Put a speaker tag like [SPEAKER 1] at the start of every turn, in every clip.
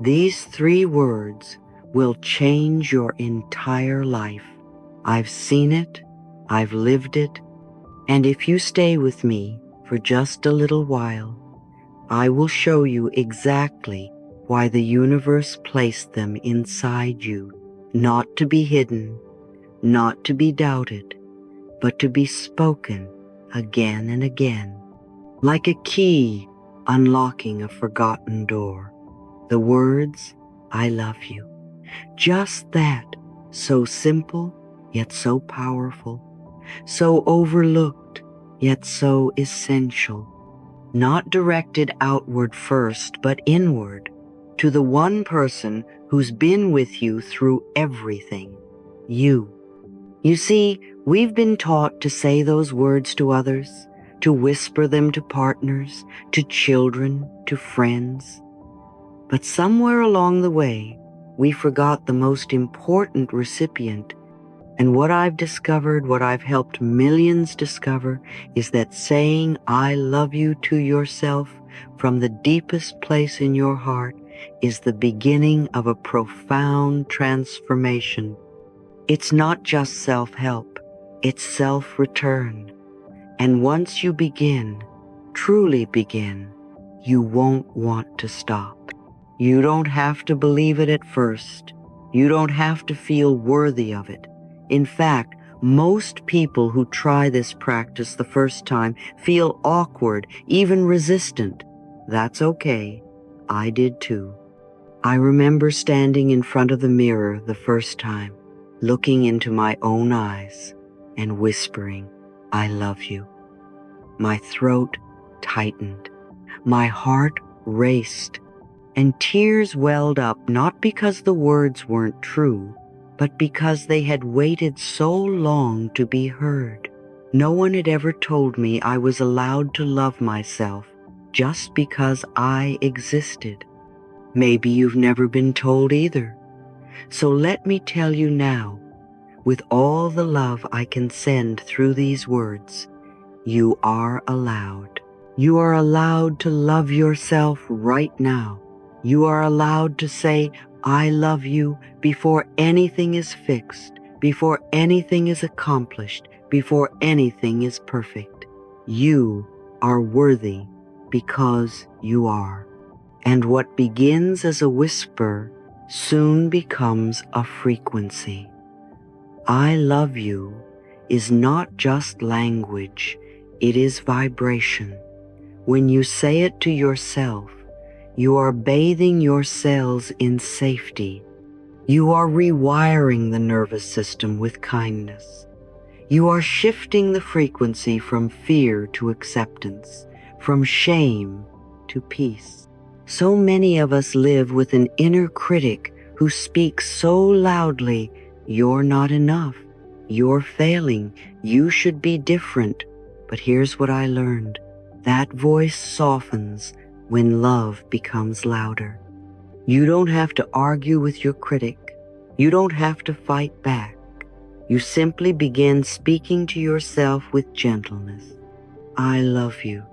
[SPEAKER 1] These 3 words will change your entire life. I've seen it, I've lived it, and if you stay with me for just a little while, I will show you exactly why the universe placed them inside you, not to be hidden, not to be doubted, but to be spoken again and again, like a key unlocking a forgotten door. The words, I love you. Just that, so simple, yet so powerful, so overlooked, yet so essential. Not directed outward first, but inward, to the one person who's been with you through everything, you. You see, we've been taught to say those words to others, to whisper them to partners, to children, to friends. But somewhere along the way, we forgot the most important recipient. And what I've discovered, what I've helped millions discover, is that saying I love you to yourself from the deepest place in your heart is the beginning of a profound transformation. It's not just self-help, it's self-return. And once you begin, truly begin, you won't want to stop. You don't have to believe it at first. You don't have to feel worthy of it. In fact, most people who try this practice the first time feel awkward, even resistant. That's okay. I did too. I remember standing in front of the mirror the first time, looking into my own eyes and whispering, I love you. My throat tightened. My heart raced. And tears welled up, not because the words weren't true, but because they had waited so long to be heard. No one had ever told me I was allowed to love myself just because I existed. Maybe you've never been told either. So let me tell you now, with all the love I can send through these words, you are allowed. You are allowed to love yourself right now. You are allowed to say, I love you before anything is fixed, before anything is accomplished, before anything is perfect. You are worthy because you are. And what begins as a whisper soon becomes a frequency. I love you is not just language, it is vibration. When you say it to yourself, you are bathing your cells in safety. You are rewiring the nervous system with kindness. You are shifting the frequency from fear to acceptance, from shame to peace. So many of us live with an inner critic who speaks so loudly, you're not enough, you're failing, you should be different. But here's what I learned. That voice softens when love becomes louder. You don't have to argue with your critic. You don't have to fight back. You simply begin speaking to yourself with gentleness. I love you.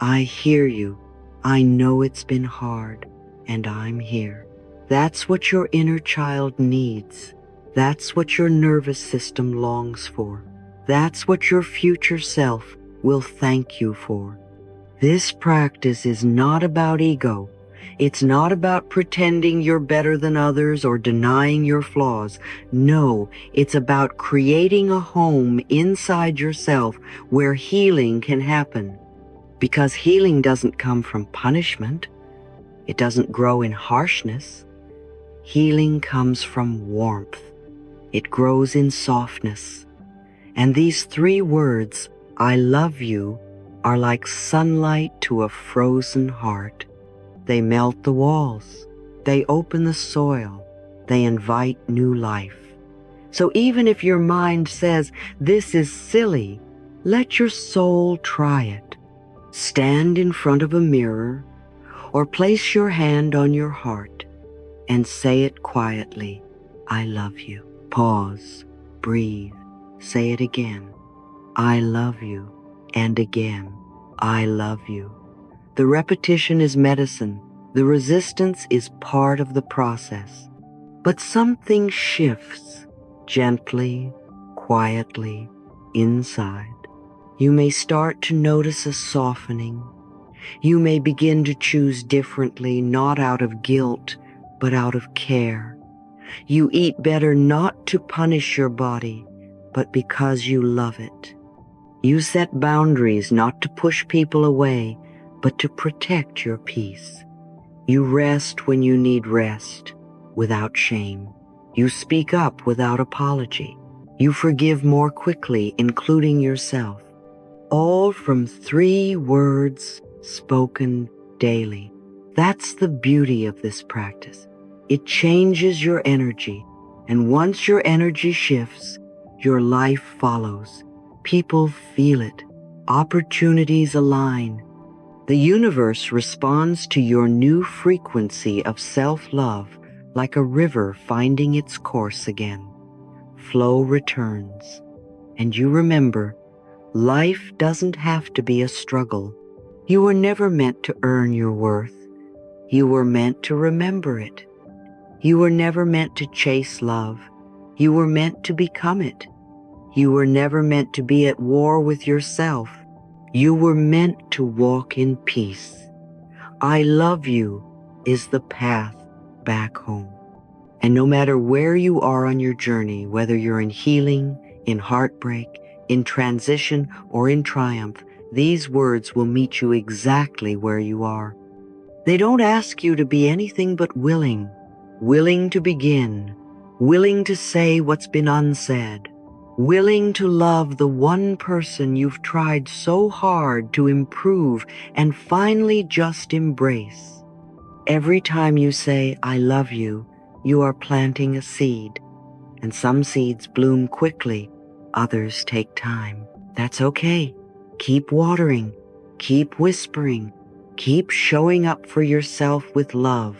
[SPEAKER 1] I hear you. I know it's been hard, and I'm here. That's what your inner child needs. That's what your nervous system longs for. That's what your future self will thank you for. This practice is not about ego. It's not about pretending you're better than others or denying your flaws. No, it's about creating a home inside yourself where healing can happen. Because healing doesn't come from punishment. It doesn't grow in harshness. Healing comes from warmth. It grows in softness. And these 3 words, I love you, are like sunlight to a frozen heart. They melt the walls. They open the soil. They invite new life. So even if your mind says, this is silly, let your soul try it. Stand in front of a mirror or place your hand on your heart and say it quietly, I love you. Pause, breathe, say it again, I love you, and again, I love you. The repetition is medicine. The resistance is part of the process, but something shifts gently, quietly, inside. You may start to notice a softening. You may begin to choose differently, not out of guilt, but out of care. You eat better not to punish your body, but because you love it. You set boundaries not to push people away, but to protect your peace. You rest when you need rest, without shame. You speak up without apology. You forgive more quickly, including yourself. All from 3 words spoken daily. That's the beauty of this practice. It changes your energy, and once your energy shifts, your life follows. People feel it. Opportunities align. The universe responds to your new frequency of self-love like a river finding its course again. Flow returns, and you remember, life doesn't have to be a struggle. You were never meant to earn your worth. You were meant to remember it. You were never meant to chase love. You were meant to become it. You were never meant to be at war with yourself. You were meant to walk in peace. I love you is the path back home. And no matter where you are on your journey, whether you're in healing, in heartbreak, in transition, or in triumph, these words will meet you exactly where you are. They don't ask you to be anything but willing, willing to begin, willing to say what's been unsaid, willing to love the one person you've tried so hard to improve and finally just embrace. Every time you say, I love you, you are planting a seed, and some seeds bloom quickly, others take time. That's okay. Keep watering, keep whispering, keep showing up for yourself with love.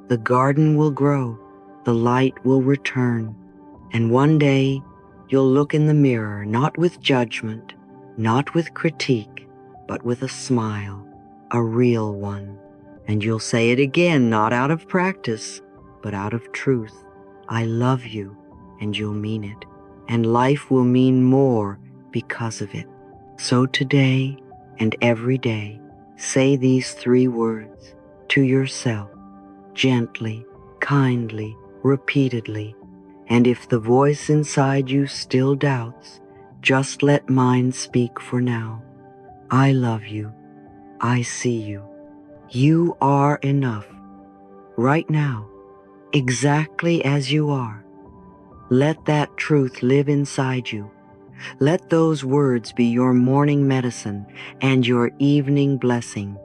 [SPEAKER 1] The garden will grow, the light will return, and one day you'll look in the mirror, not with judgment, not with critique, but with a smile, a real one. And you'll say it again, not out of practice, but out of truth. I love you, and you'll mean it. And life will mean more because of it. So today and every day, say these 3 words to yourself, gently, kindly, repeatedly. And if the voice inside you still doubts, just let mine speak for now. I love you. I see you. You are enough. Right now, exactly as you are. Let that truth live inside you. Let those words be your morning medicine and your evening blessing.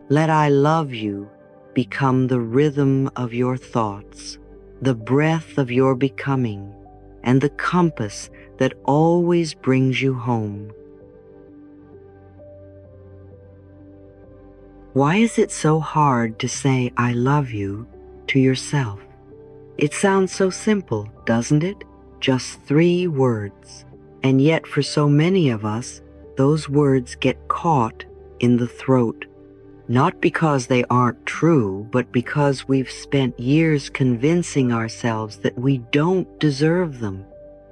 [SPEAKER 1] Let I love you become the rhythm of your thoughts, the breath of your becoming, and the compass that always brings you home. Why is it so hard to say I love you to yourself? It sounds so simple, doesn't it? Just 3 words. And yet for so many of us, those words get caught in the throat. Not because they aren't true, but because we've spent years convincing ourselves that we don't deserve them.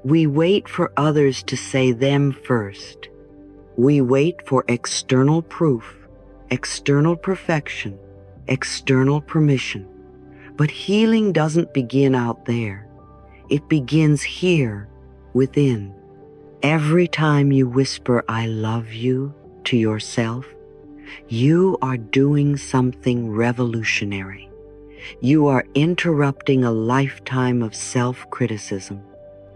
[SPEAKER 1] We wait for others to say them first. We wait for external proof, external perfection, external permission. But healing doesn't begin out there. It begins here, within. Every time you whisper, I love you, to yourself, you are doing something revolutionary. You are interrupting a lifetime of self-criticism.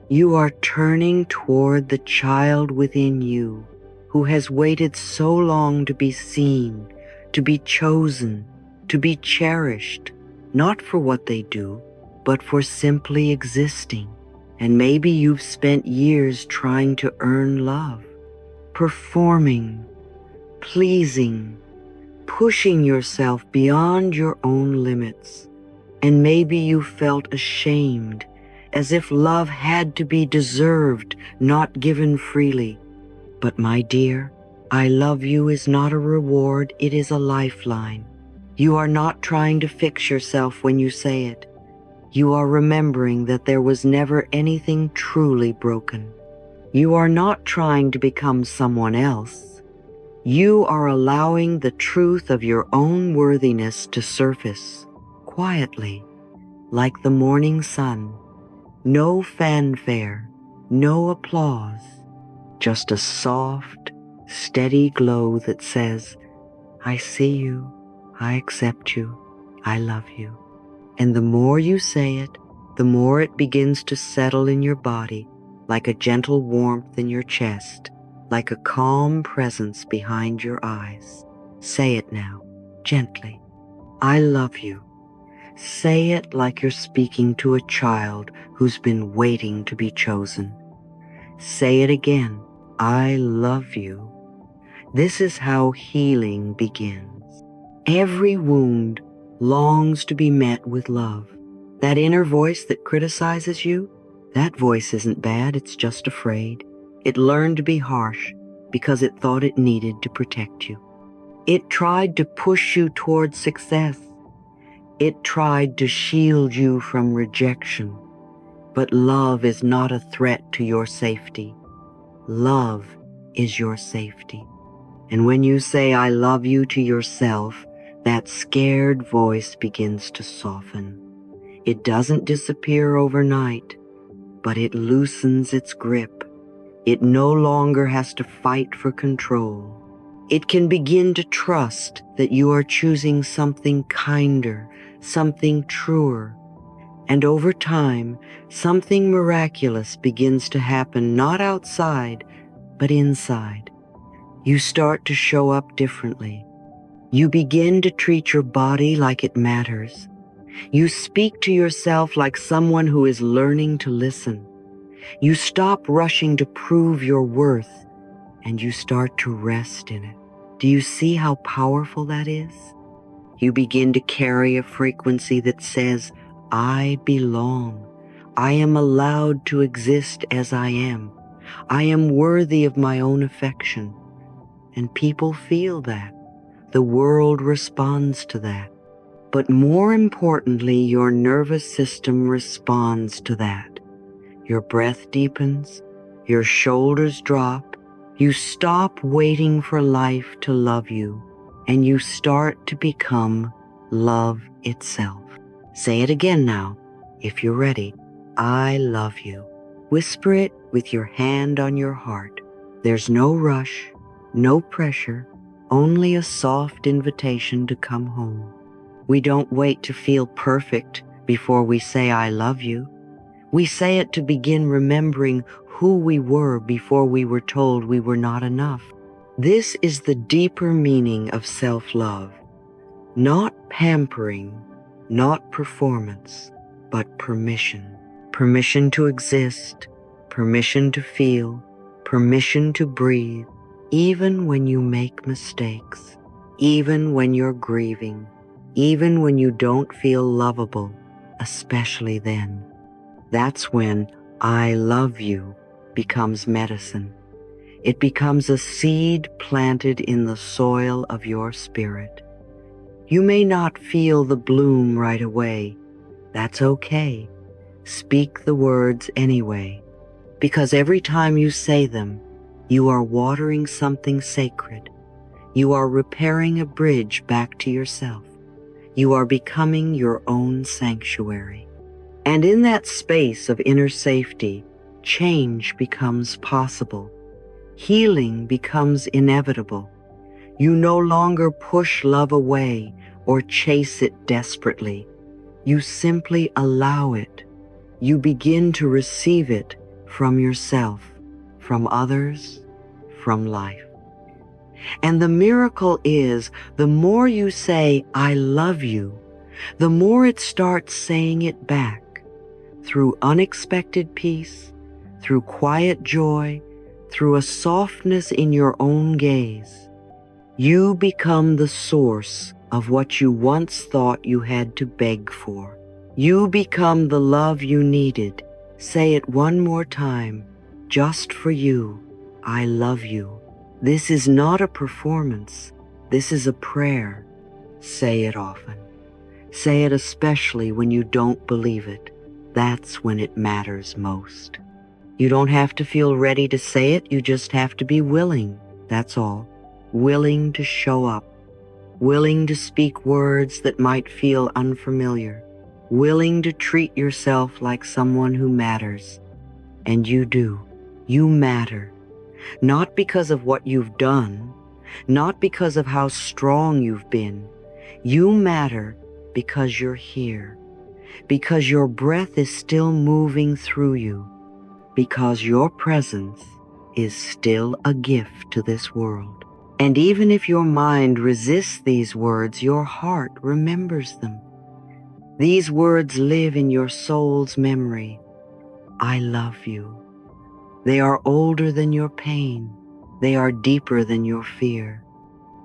[SPEAKER 1] You are turning toward the child within you who has waited so long to be seen, to be chosen, to be cherished, not for what they do, but for simply existing. And maybe you've spent years trying to earn love, performing, pleasing, pushing yourself beyond your own limits. And maybe you felt ashamed, as if love had to be deserved, not given freely. But my dear, I love you is not a reward, it is a lifeline. You are not trying to fix yourself when you say it. You are remembering that there was never anything truly broken. You are not trying to become someone else. You are allowing the truth of your own worthiness to surface, quietly, like the morning sun. No fanfare, no applause, just a soft, steady glow that says, I see you, I accept you, I love you. And the more you say it, the more it begins to settle in your body, like a gentle warmth in your chest, like a calm presence behind your eyes. Say it now, gently. I love you. Say it like you're speaking to a child who's been waiting to be chosen. Say it again. I love you. This is how healing begins. Every wound longs to be met with love. That inner voice that criticizes you, that voice isn't bad, it's just afraid. It learned to be harsh because it thought it needed to protect you. It tried to push you toward success. It tried to shield you from rejection. But love is not a threat to your safety. Love is your safety. And when you say, I love you to yourself, that scared voice begins to soften. It doesn't disappear overnight, but it loosens its grip. It no longer has to fight for control. It can begin to trust that you are choosing something kinder, something truer. And over time, something miraculous begins to happen, not outside, but inside. You start to show up differently. You begin to treat your body like it matters. You speak to yourself like someone who is learning to listen. You stop rushing to prove your worth, and you start to rest in it. Do you see how powerful that is? You begin to carry a frequency that says, I belong. I am allowed to exist as I am. I am worthy of my own affection. And people feel that. The world responds to that. But more importantly, your nervous system responds to that. Your breath deepens, your shoulders drop, you stop waiting for life to love you, and you start to become love itself. Say it again now, if you're ready. I love you. Whisper it with your hand on your heart. There's no rush, no pressure, only a soft invitation to come home. We don't wait to feel perfect before we say I love you. We say it to begin remembering who we were before we were told we were not enough. This is the deeper meaning of self-love. Not pampering, not performance, but permission. Permission to exist, permission to feel, permission to breathe, even when you make mistakes, even when you're grieving, even when you don't feel lovable, especially then. That's when I love you becomes medicine. It becomes a seed planted in the soil of your spirit. You may not feel the bloom right away. That's okay. Speak the words anyway, because every time you say them, you are watering something sacred. You are repairing a bridge back to yourself. You are becoming your own sanctuary. And in that space of inner safety, change becomes possible. Healing becomes inevitable. You no longer push love away or chase it desperately. You simply allow it. You begin to receive it from yourself, from others, from life. And the miracle is, the more you say, I love you, the more it starts saying it back. Through unexpected peace, through quiet joy, through a softness in your own gaze. You become the source of what you once thought you had to beg for. You become the love you needed. Say it one more time, just for you. I love you. This is not a performance. This is a prayer. Say it often. Say it especially when you don't believe it. That's when it matters most. You don't have to feel ready to say it, you just have to be willing, that's all. Willing to show up. Willing to speak words that might feel unfamiliar. Willing to treat yourself like someone who matters. And you do. You matter. Not because of what you've done, not because of how strong you've been. You matter because you're here, because your breath is still moving through you, because your presence is still a gift to this world. And even if your mind resists these words, your heart remembers them. These words live in your soul's memory. I love you. They are older than your pain. They are deeper than your fear.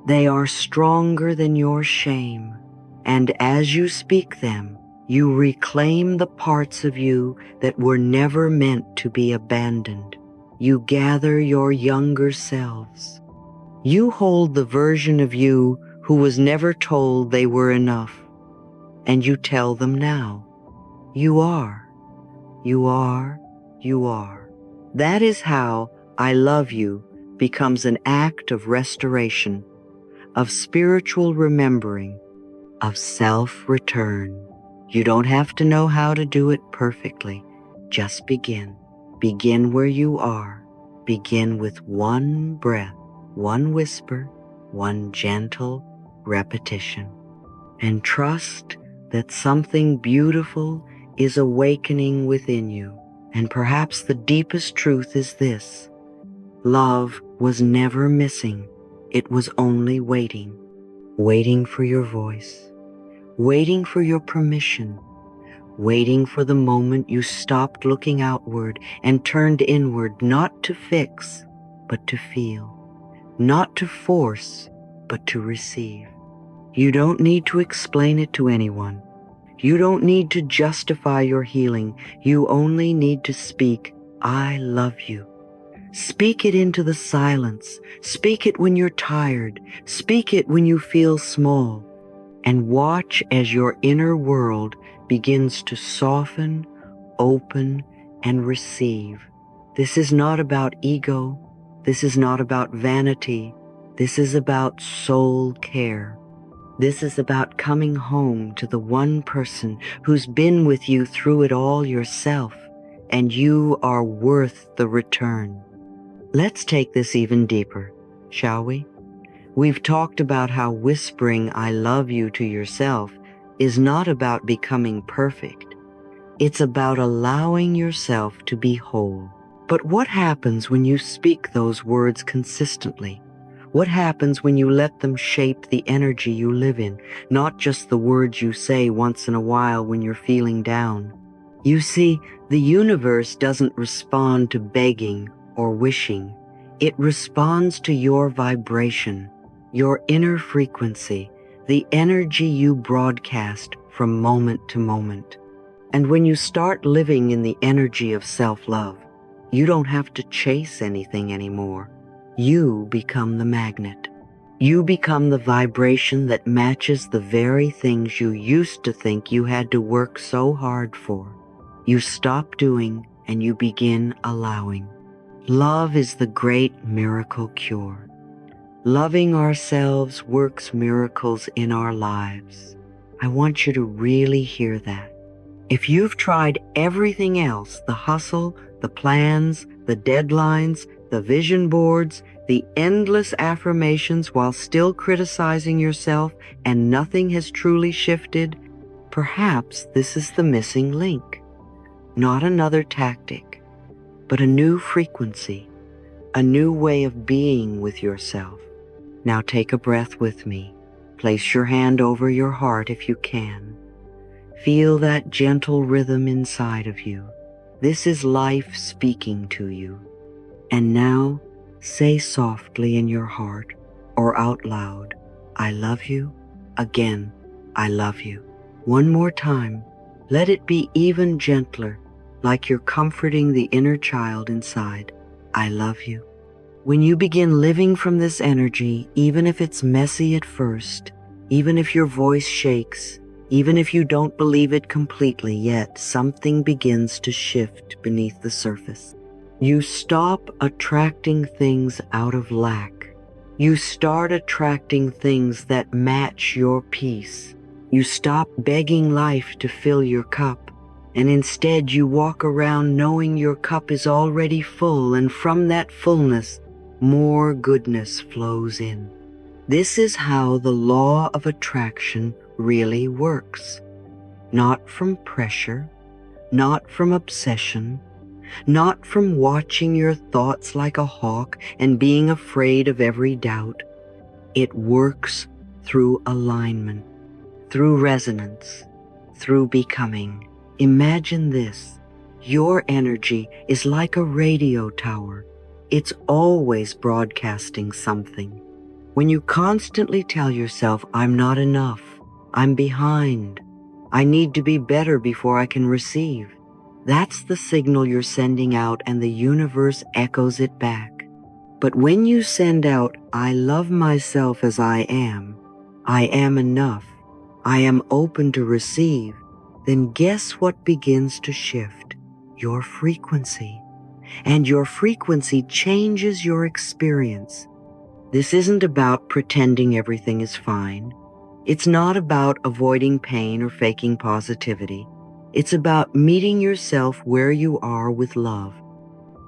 [SPEAKER 1] They are stronger than your shame. And as you speak them, you reclaim the parts of you that were never meant to be abandoned. You gather your younger selves. You hold the version of you who was never told they were enough. And you tell them now, you are, you are, you are. That is how I love you becomes an act of restoration, of spiritual remembering, of self-return. You don't have to know how to do it perfectly. Just begin. Begin where you are. Begin with one breath, one whisper, one gentle repetition. And trust that something beautiful is awakening within you. And perhaps the deepest truth is this: love was never missing. It was only waiting. Waiting for your voice. Waiting for your permission. Waiting for the moment you stopped looking outward and turned inward, not to fix, but to feel. Not to force, but to receive. You don't need to explain it to anyone. You don't need to justify your healing. You only need to speak, I love you. Speak it into the silence. Speak it when you're tired. Speak it when you feel small. And watch as your inner world begins to soften, open, and receive. This is not about ego. This is not about vanity. This is about soul care. This is about coming home to the one person who's been with you through it all yourself, and you are worth the return. Let's take this even deeper, shall we? We've talked about how whispering I love you to yourself is not about becoming perfect. It's about allowing yourself to be whole. But what happens when you speak those words consistently? What happens when you let them shape the energy you live in, not just the words you say once in a while when you're feeling down? You see, the universe doesn't respond to begging or wishing. It responds to your vibration, your inner frequency, the energy you broadcast from moment to moment. And when you start living in the energy of self-love, you don't have to chase anything anymore. You become the magnet. You become the vibration that matches the very things you used to think you had to work so hard for. You stop doing and you begin allowing. Love is the great miracle cure. Loving ourselves works miracles in our lives. I want you to really hear that. If you've tried everything else, the hustle, the plans, the deadlines, the vision boards, the endless affirmations while still criticizing yourself, and nothing has truly shifted, perhaps this is the missing link. Not another tactic, but a new frequency, a new way of being with yourself. Now take a breath with me. Place your hand over your heart if you can. Feel that gentle rhythm inside of you. This is life speaking to you. And now, say softly in your heart or out loud, I love you. Again, I love you. One more time. Let it be even gentler, like you're comforting the inner child inside. I love you. When you begin living from this energy, even if it's messy at first, Even if your voice shakes, even if you don't believe it completely yet, something begins to shift beneath the surface. You stop attracting things out of lack. You start attracting things that match your peace. You stop begging life to fill your cup, and instead you walk around knowing your cup is already full, and from that fullness, more goodness flows in. This is how the law of attraction really works. Not from pressure, not from obsession, not from watching your thoughts like a hawk and being afraid of every doubt. It works through alignment, through resonance, through becoming. Imagine this. Your energy is like a radio tower. It's always broadcasting something. When you constantly tell yourself, I'm not enough, I'm behind, I need to be better before I can receive, that's the signal you're sending out, and the universe echoes it back. But when you send out, I love myself as I am enough, I am open to receive, then guess what begins to shift? Your frequency. And your frequency changes your experience. This isn't about pretending everything is fine. It's not about avoiding pain or faking positivity. It's about meeting yourself where you are with love.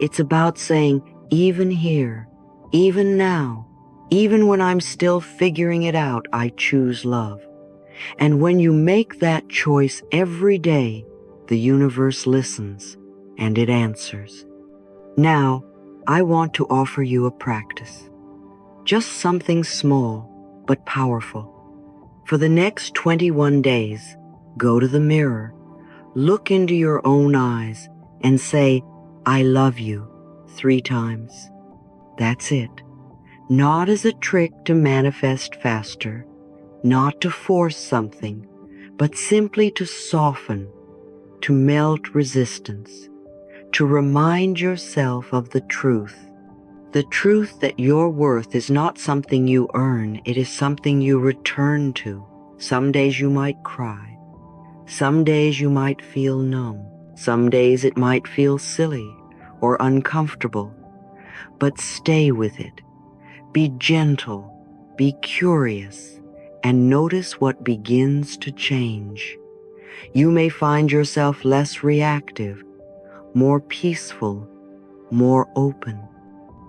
[SPEAKER 1] It's about saying, even here, even now, even when I'm still figuring it out, I choose love. And when you make that choice every day, the universe listens and it answers. Now, I want to offer you a practice. Just something small but powerful. For the next 21 days, go to the mirror, look into your own eyes, and say, I love you 3 times. That's it. Not as a trick to manifest faster, not to force something, but simply to soften, to melt resistance, to remind yourself of the truth. The truth that your worth is not something you earn, it is something you return to. Some days you might cry. Some days you might feel numb. Some days it might feel silly or uncomfortable. But stay with it. Be gentle, be curious, and notice what begins to change. You may find yourself less reactive, more peaceful, more open,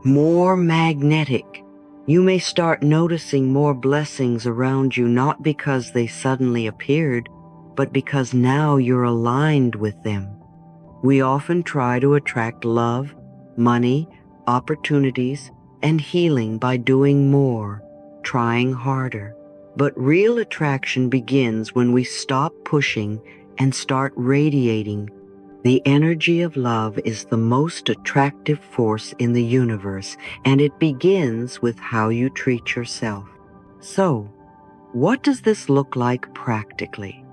[SPEAKER 1] more magnetic. You may start noticing more blessings around you, not because they suddenly appeared, but because now you're aligned with them. We often try to attract love, money, opportunities, and healing by doing more, trying harder. But real attraction begins when we stop pushing and start radiating. The energy of love is the most attractive force in the universe, and it begins with how you treat yourself. So, what does this look like practically?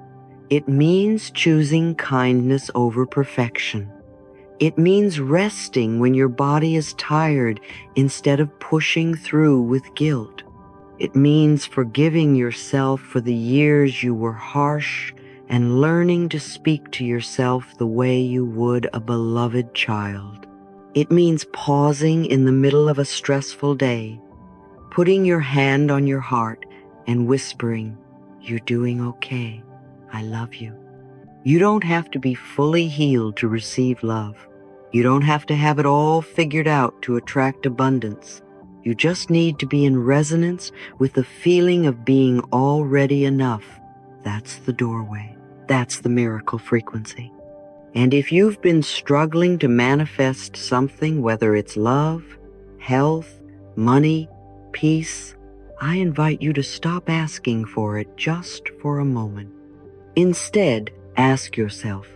[SPEAKER 1] It means choosing kindness over perfection. It means resting when your body is tired instead of pushing through with guilt. It means forgiving yourself for the years you were harsh and learning to speak to yourself the way you would a beloved child. It means pausing in the middle of a stressful day, putting your hand on your heart and whispering, "You're doing okay. I love you." You don't have to be fully healed to receive love. You don't have to have it all figured out to attract abundance. You just need to be in resonance with the feeling of being already enough. That's the doorway. That's the miracle frequency. And if you've been struggling to manifest something, whether it's love, health, money, peace, I invite you to stop asking for it just for a moment. Instead, ask yourself,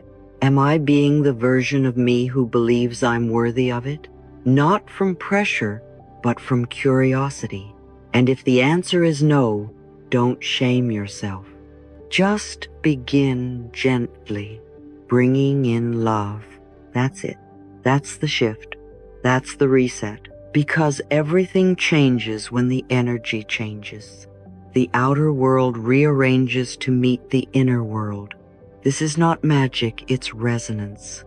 [SPEAKER 1] am I being the version of me who believes I'm worthy of it? Not from pressure, but from curiosity. And if the answer is no, don't shame yourself. Just begin gently, bringing in love. That's it. That's the shift. That's the reset. Because everything changes when the energy changes. the outer world rearranges to meet the inner world. This is not magic, it's resonance.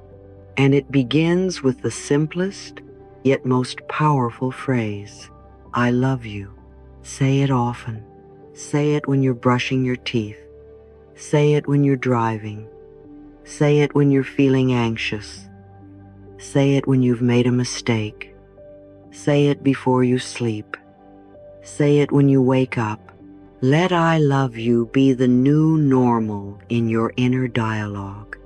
[SPEAKER 1] And it begins with the simplest, yet most powerful phrase, I love you. Say it often. Say it when you're brushing your teeth. Say it when you're driving. Say it when you're feeling anxious. Say it when you've made a mistake. Say it before you sleep. Say it when you wake up. Let I love you be the new normal in your inner dialogue.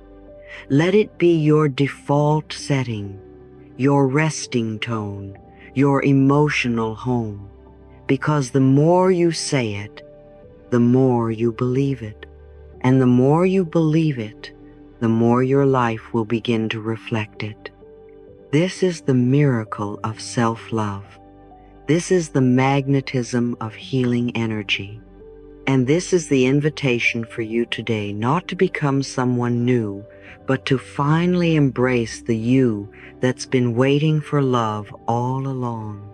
[SPEAKER 1] Let it be your default setting, your resting tone, your emotional home. Because the more you say it, the more you believe it. And the more you believe it, the more your life will begin to reflect it. This is the miracle of self-love. This is the magnetism of healing energy. And this is the invitation for you today, not to become someone new, but to finally embrace the you that's been waiting for love all along.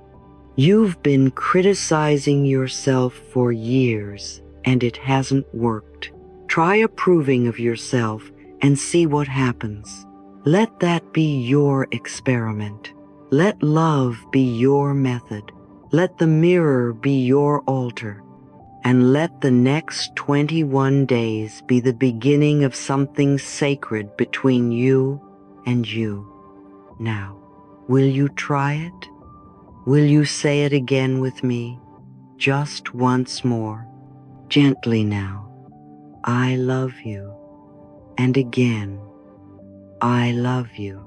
[SPEAKER 1] You've been criticizing yourself for years, and it hasn't worked. Try approving of yourself and see what happens. Let that be your experiment. Let love be your method. Let the mirror be your altar. And let the next 21 days be the beginning of something sacred between you and you. Now, will you try it? Will you say it again with me? Just once more. Gently now. I love you. And again, I love you.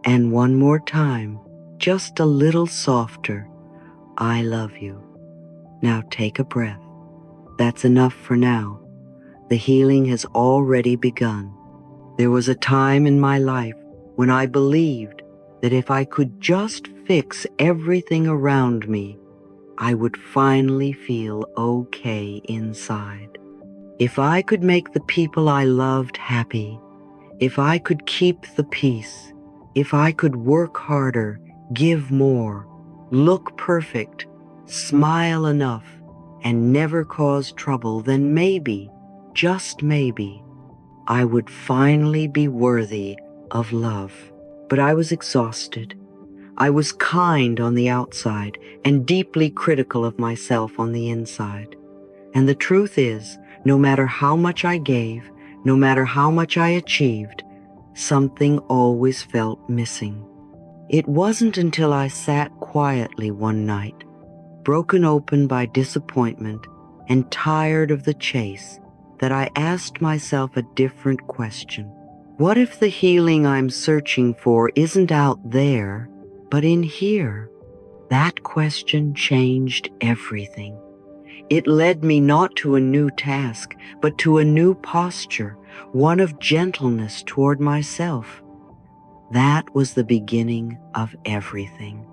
[SPEAKER 1] And one more time, just a little softer. I love you. Now take a breath. That's enough for now. The healing has already begun. There was a time in my life when I believed that if I could just fix everything around me, I would finally feel okay inside. If I could make the people I loved happy, if I could keep the peace, if I could work harder, give more, look perfect, smile enough, and never cause trouble, then maybe, just maybe, I would finally be worthy of love. But I was exhausted. I was kind on the outside and deeply critical of myself on the inside. And the truth is, no matter how much I gave, no matter how much I achieved, something always felt missing. It wasn't until I sat quietly one night, broken open by disappointment and tired of the chase, that I asked myself a different question. What if the healing I'm searching for isn't out there, but in here? That question changed everything. It led me not to a new task, but to a new posture, one of gentleness toward myself. That was the beginning of everything.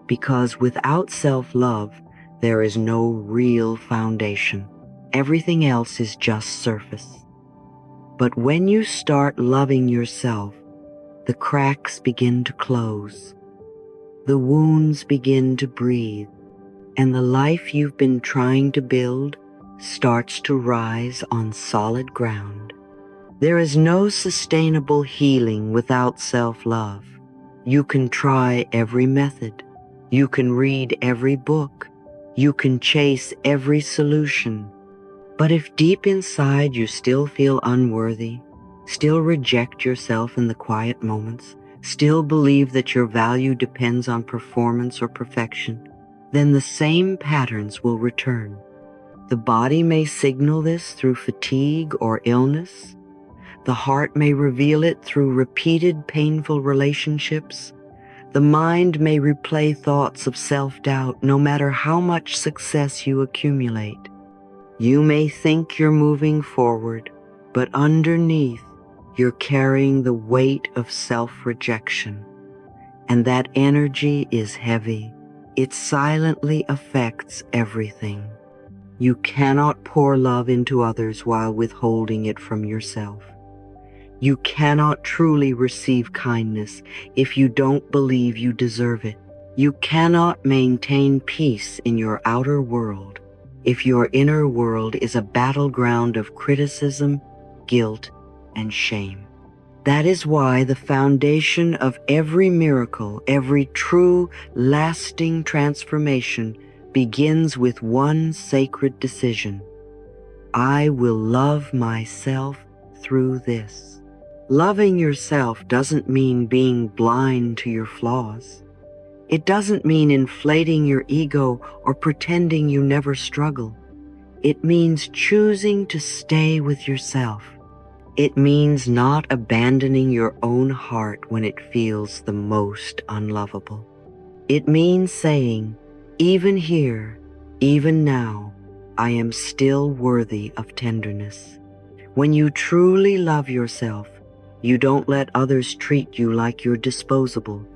[SPEAKER 1] Because without self-love, there is no real foundation. Everything else is just surface. But when you start loving yourself, the cracks begin to close. The wounds begin to breathe, and the life you've been trying to build starts to rise on solid ground. There is no sustainable healing without self-love. You can try every method. You can read every book. You can chase every solution. But if deep inside you still feel unworthy, still reject yourself in the quiet moments, still believe that your value depends on performance or perfection, then the same patterns will return. The body may signal this through fatigue or illness. The heart may reveal it through repeated painful relationships. The mind may replay thoughts of self-doubt no matter how much success you accumulate. You may think you're moving forward, but underneath, you're carrying the weight of self-rejection. And that energy is heavy. It silently affects everything. You cannot pour love into others while withholding it from yourself. You cannot truly receive kindness if you don't believe you deserve it. You cannot maintain peace in your outer world if your inner world is a battleground of criticism, guilt, and shame. That is why the foundation of every miracle, every true, lasting transformation begins with one sacred decision. I will love myself through this. Loving yourself doesn't mean being blind to your flaws. It doesn't mean inflating your ego or pretending you never struggle. It means choosing to stay with yourself. It means not abandoning your own heart when it feels the most unlovable. It means saying, even here, even now, I am still worthy of tenderness. When you truly love yourself, you don't let others treat you like you're disposable.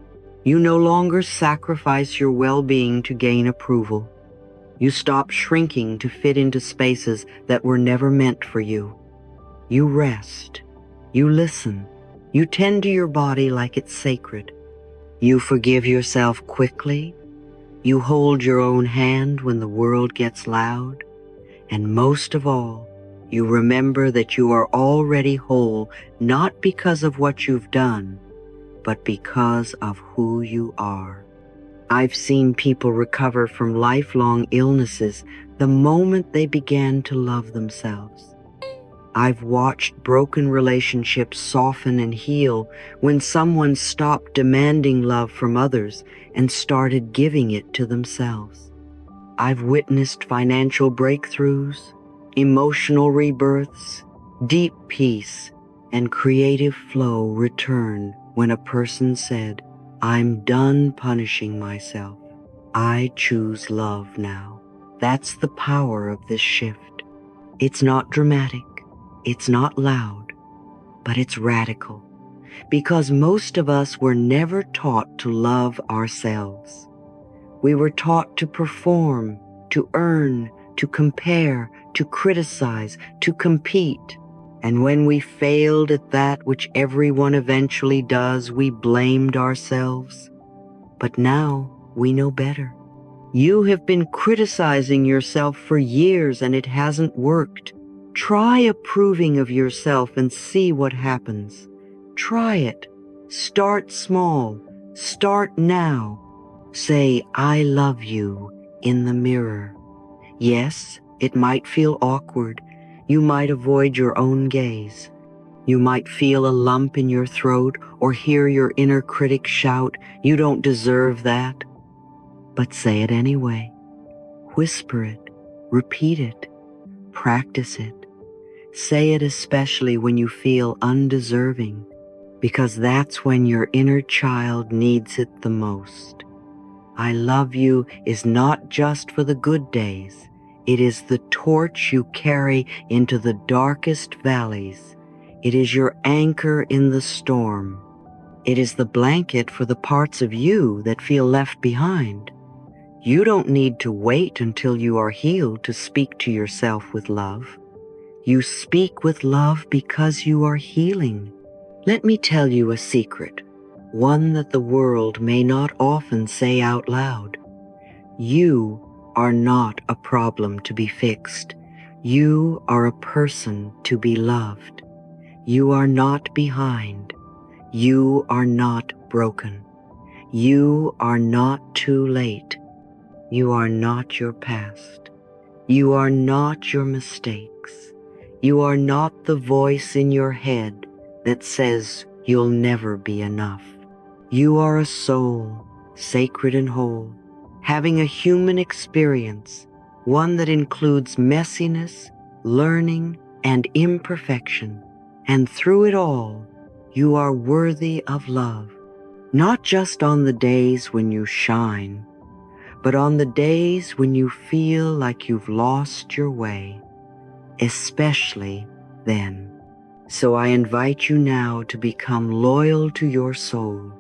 [SPEAKER 1] You no longer sacrifice your well-being to gain approval. You stop shrinking to fit into spaces that were never meant for you. You rest. You listen. You tend to your body like it's sacred. You forgive yourself quickly. You hold your own hand when the world gets loud. And most of all, you remember that you are already whole, not because of what you've done, but because of who you are. I've seen people recover from lifelong illnesses the moment they began to love themselves. I've watched broken relationships soften and heal when someone stopped demanding love from others and started giving it to themselves. I've witnessed financial breakthroughs, emotional rebirths, deep peace, and creative flow return when a person said, I'm done punishing myself. I choose love now. That's the power of this shift. It's not dramatic. It's not loud, but it's radical, because most of us were never taught to love ourselves. We were taught to perform, to earn, to compare, to criticize, to compete. And when we failed at that which everyone eventually does, we blamed ourselves. But now we know better. You have been criticizing yourself for years and it hasn't worked. Try approving of yourself and see what happens. Try it. Start small. Start now. Say, I love you in the mirror. Yes, it might feel awkward. You might avoid your own gaze. You might feel a lump in your throat or hear your inner critic shout, you don't deserve that. But say it anyway. Whisper it. Repeat it. Practice it. Say it especially when you feel undeserving, because that's when your inner child needs it the most. I love you is not just for the good days. It is the torch you carry into the darkest valleys. It is your anchor in the storm. It is the blanket for the parts of you that feel left behind. You don't need to wait until you are healed to speak to yourself with love. You speak with love because you are healing. Let me tell you a secret, one that the world may not often say out loud. You are not a problem to be fixed. You are a person to be loved. You are not behind. You are not broken. You are not too late. You are not your past. You are not your mistakes. You are not the voice in your head that says you'll never be enough. You are a soul, sacred and whole, having a human experience, one that includes messiness, learning, and imperfection. And through it all, you are worthy of love, not just on the days when you shine, but on the days when you feel like you've lost your way, especially then. So I invite you now to become loyal to your soul.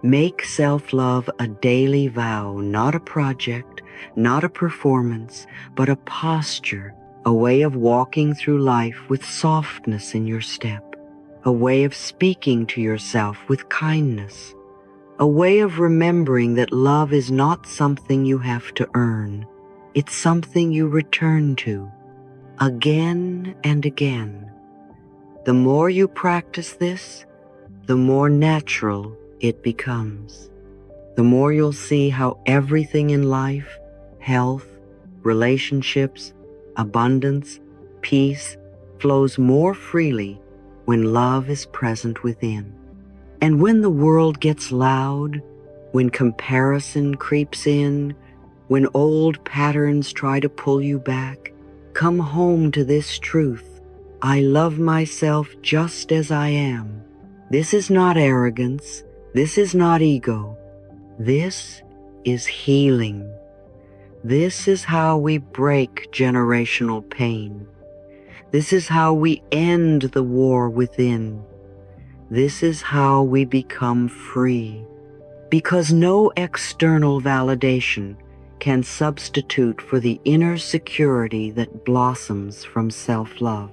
[SPEAKER 1] Make self-love a daily vow, not a project, not a performance, but a posture, a way of walking through life with softness in your step, a way of speaking to yourself with kindness, a way of remembering that love is not something you have to earn. It's something you return to again and again. The more you practice this, the more natural it becomes. The more you'll see how everything in life, health, relationships, abundance, peace, flows more freely when love is present within. And when the world gets loud, when comparison creeps in, when old patterns try to pull you back, come home to this truth. I love myself just as I am. This is not arrogance. This is not ego. This is healing. This is how we break generational pain. This is how we end the war within. This is how we become free. Because no external validation can substitute for the inner security that blossoms from self-love.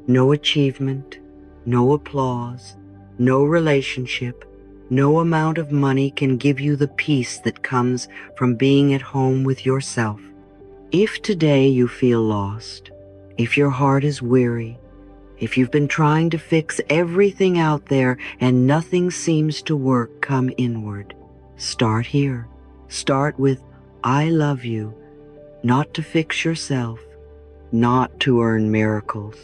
[SPEAKER 1] No achievement, no applause, no relationship, no amount of money can give you the peace that comes from being at home with yourself. If today you feel lost, if your heart is weary, if you've been trying to fix everything out there and nothing seems to work, come inward. Start here. Start with, I love you, not to fix yourself, not to earn miracles,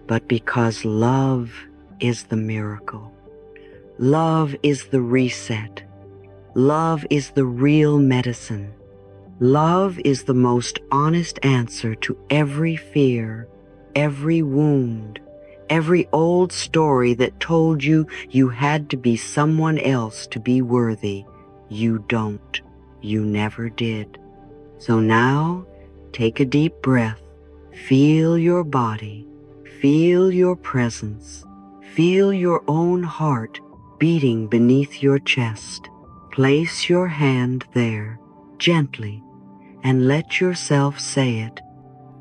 [SPEAKER 1] but because love is the miracle. Love is the reset. Love is the real medicine. Love is the most honest answer to every fear, every wound, every old story that told you you had to be someone else to be worthy. You don't. You never did. So now, take a deep breath. Feel your body. Feel your presence. Feel your own heart beating beneath your chest. Place your hand there, gently, and let yourself say it,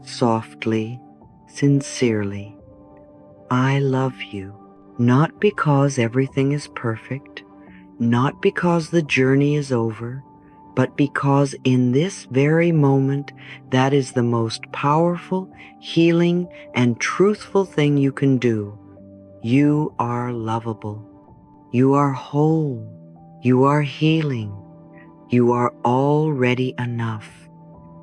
[SPEAKER 1] softly, sincerely. I love you, not because everything is perfect, not because the journey is over, but because in this very moment, that is the most powerful, healing, and truthful thing you can do. You are lovable. You are whole. You are healing. You are already enough.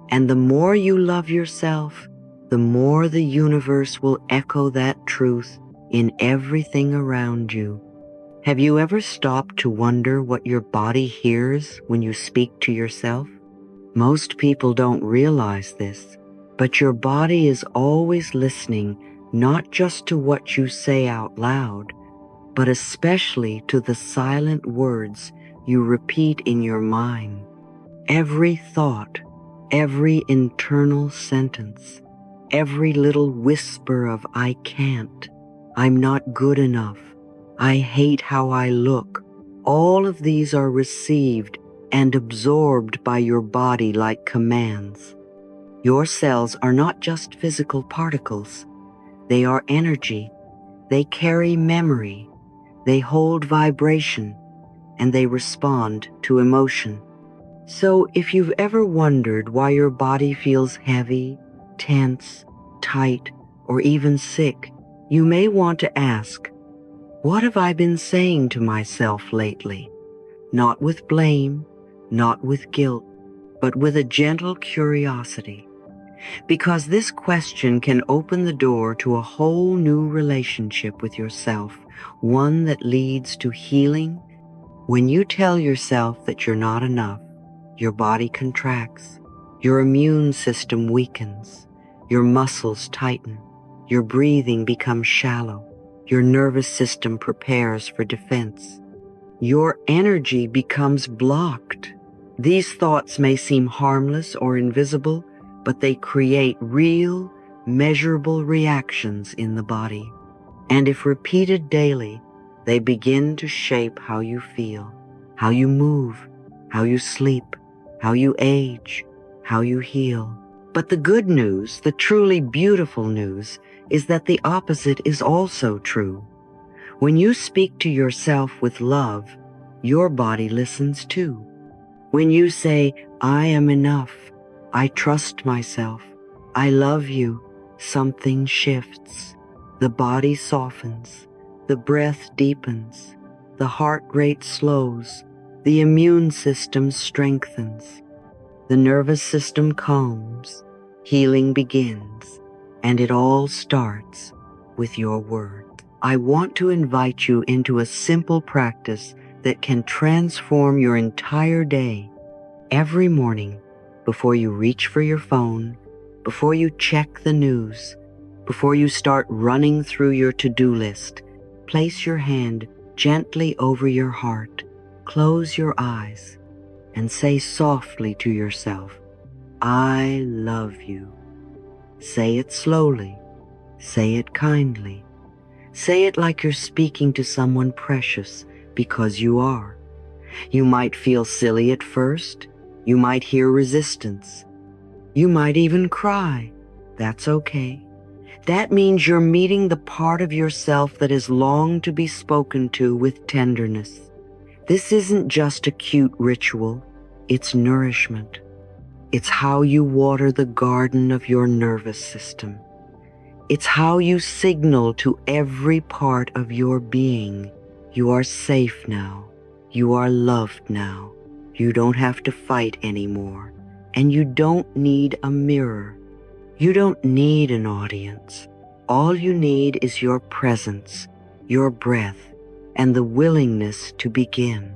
[SPEAKER 1] And the more you love yourself, the more the universe will echo that truth in everything around you. Have you ever stopped to wonder what your body hears when you speak to yourself? Most people don't realize this, but your body is always listening, not just to what you say out loud, but especially to the silent words you repeat in your mind. Every thought, every internal sentence, every little whisper of I can't, I'm not good enough, I hate how I look, all of these are received and absorbed by your body like commands. Your cells are not just physical particles. They are energy. They carry memory. They hold vibration, and they respond to emotion. So if you've ever wondered why your body feels heavy, tense, tight, or even sick, you may want to ask, what have I been saying to myself lately? Not with blame, not with guilt, but with a gentle curiosity. Because this question can open the door to a whole new relationship with yourself, one that leads to healing. When you tell yourself that you're not enough, your body contracts, your immune system weakens, your muscles tighten, your breathing becomes shallow, your nervous system prepares for defense. Your energy becomes blocked. These thoughts may seem harmless or invisible, but they create real, measurable reactions in the body. And if repeated daily, they begin to shape how you feel, how you move, how you sleep, how you age, how you heal. But the good news, the truly beautiful news, is that the opposite is also true. When you speak to yourself with love, your body listens too. When you say, I am enough, I trust myself. I love you. Something shifts. The body softens. The breath deepens. The heart rate slows. The immune system strengthens. The nervous system calms. Healing begins. And it all starts with your words. I want to invite you into a simple practice that can transform your entire day. Every morning, before you reach for your phone, before you check the news, before you start running through your to-do list, place your hand gently over your heart, close your eyes, and say softly to yourself, I love you. Say it slowly. Say it kindly. Say it like you're speaking to someone precious, because you are. You might feel silly at first. You might hear resistance. You might even cry. That's okay. That means you're meeting the part of yourself that has longed to be spoken to with tenderness. This isn't just a cute ritual. It's nourishment. It's how you water the garden of your nervous system. It's how you signal to every part of your being, you are safe now. You are loved now. You don't have to fight anymore. And you don't need a mirror. You don't need an audience. All you need is your presence, your breath, and the willingness to begin.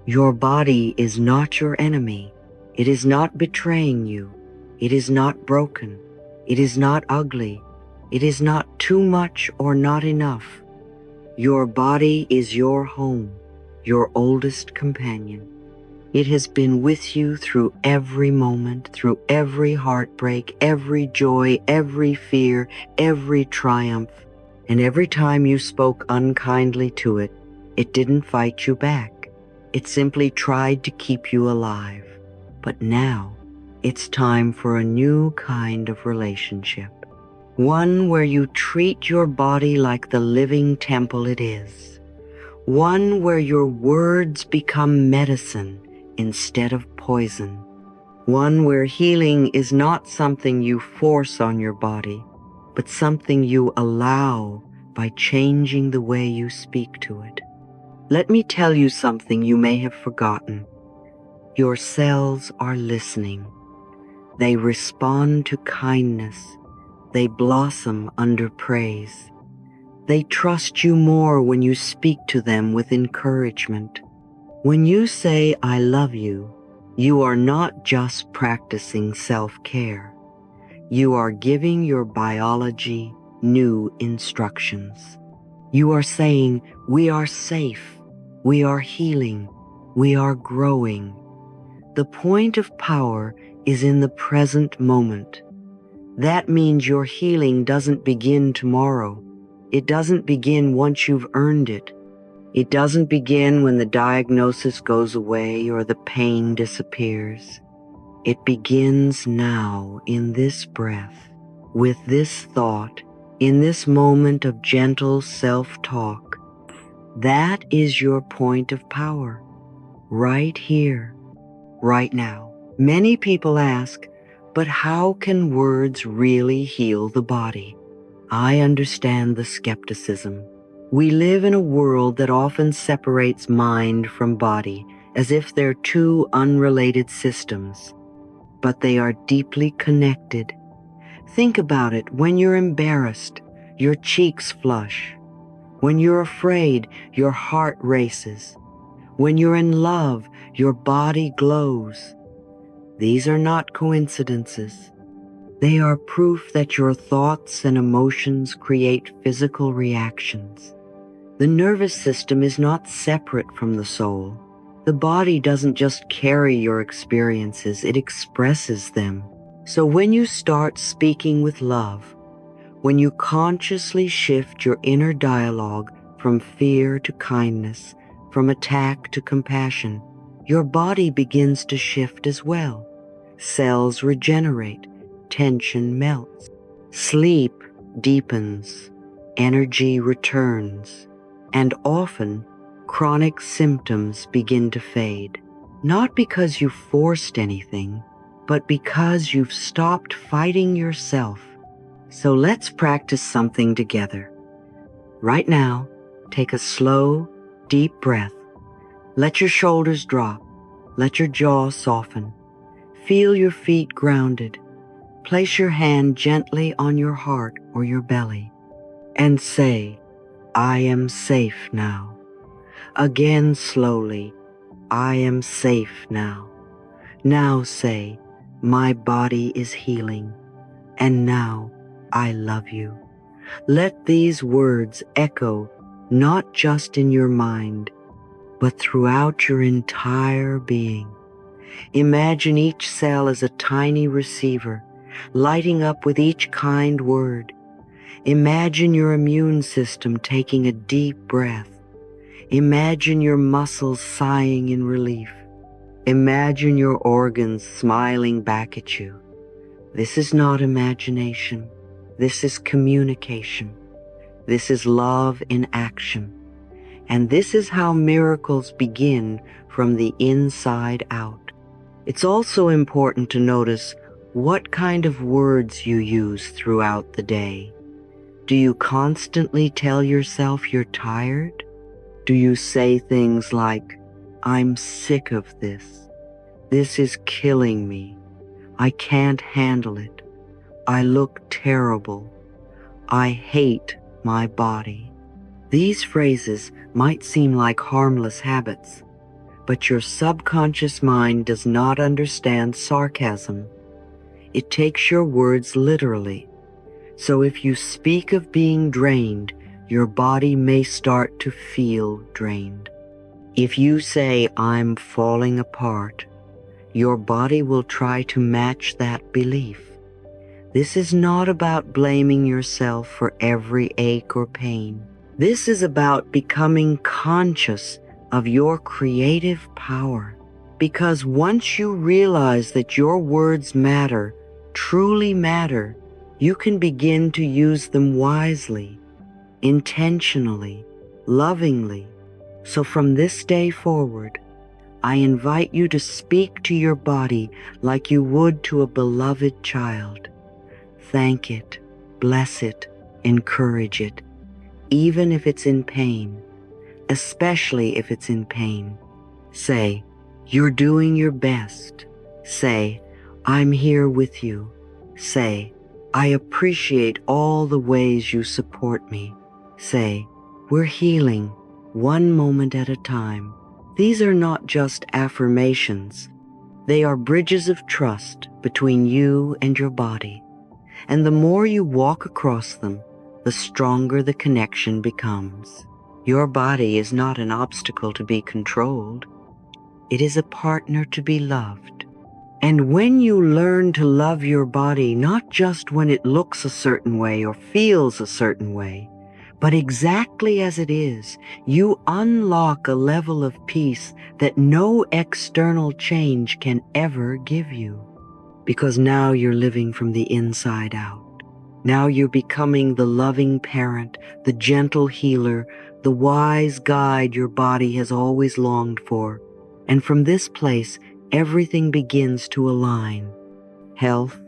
[SPEAKER 1] Your body is not your enemy. It is not betraying you. It is not broken. It is not ugly. It is not too much or not enough. Your body is your home, your oldest companion. It has been with you through every moment, through every heartbreak, every joy, every fear, every triumph. And every time you spoke unkindly to it, it didn't fight you back. It simply tried to keep you alive. But now, it's time for a new kind of relationship. One where you treat your body like the living temple it is. One where your words become medicine instead of poison. One where healing is not something you force on your body, but something you allow by changing the way you speak to it. Let me tell you something you may have forgotten. Your cells are listening. They respond to kindness. They blossom under praise. They trust you more when you speak to them with encouragement. When you say, I love you, you are not just practicing self-care. You are giving your biology new instructions. You are saying, we are safe, we are healing, we are growing. The point of power is in the present moment. That means your healing doesn't begin tomorrow. It doesn't begin once you've earned it. It doesn't begin when the diagnosis goes away or the pain disappears. It begins now in this breath, with this thought, in this moment of gentle self-talk. That is your point of power, right here, right now. Many people ask, but how can words really heal the body? I understand the skepticism. We live in a world that often separates mind from body, as if they're two unrelated systems. But they are deeply connected. Think about it. When you're embarrassed, your cheeks flush. When you're afraid, your heart races. When you're in love, your body glows. These are not coincidences. They are proof that your thoughts and emotions create physical reactions. The nervous system is not separate from the soul. The body doesn't just carry your experiences, it expresses them. So when you start speaking with love, when you consciously shift your inner dialogue from fear to kindness, from attack to compassion, your body begins to shift as well. Cells regenerate, tension melts, sleep deepens, energy returns, and often chronic symptoms begin to fade. Not because you forced anything, but because you've stopped fighting yourself. So let's practice something together. Right now, take a slow, deep breath. Let your shoulders drop. Let your jaw soften. Feel your feet grounded. Place your hand gently on your heart or your belly and say, I am safe now. Again slowly, I am safe now. Now say, my body is healing. And now I love you. Let these words echo not just in your mind, but throughout your entire being. Imagine each cell as a tiny receiver, lighting up with each kind word. Imagine your immune system taking a deep breath. Imagine your muscles sighing in relief. Imagine your organs smiling back at you. This is not imagination. This is communication. This is love in action. And this is how miracles begin from the inside out. It's also important to notice what kind of words you use throughout the day. Do you constantly tell yourself you're tired? Do you say things like, I'm sick of this. This is killing me. I can't handle it. I look terrible. I hate my body. These phrases might seem like harmless habits, but your subconscious mind does not understand sarcasm. It takes your words literally. So if you speak of being drained, your body may start to feel drained. If you say, I'm falling apart, your body will try to match that belief. This is not about blaming yourself for every ache or pain. This is about becoming conscious of your creative power. Because once you realize that your words matter, truly matter, you can begin to use them wisely, intentionally, lovingly. So from this day forward, I invite you to speak to your body like you would to a beloved child. Thank it, bless it, encourage it, even if it's in pain, especially if it's in pain. Say, you're doing your best. Say, I'm here with you. Say, I appreciate all the ways you support me. Say, we're healing one moment at a time. These are not just affirmations. They are bridges of trust between you and your body. And the more you walk across them, the stronger the connection becomes. Your body is not an obstacle to be controlled. It is a partner to be loved. And when you learn to love your body, not just when it looks a certain way or feels a certain way, but exactly as it is, you unlock a level of peace that no external change can ever give you. Because now you're living from the inside out. Now you're becoming the loving parent, the gentle healer, the wise guide your body has always longed for. And from this place, everything begins to align. Health,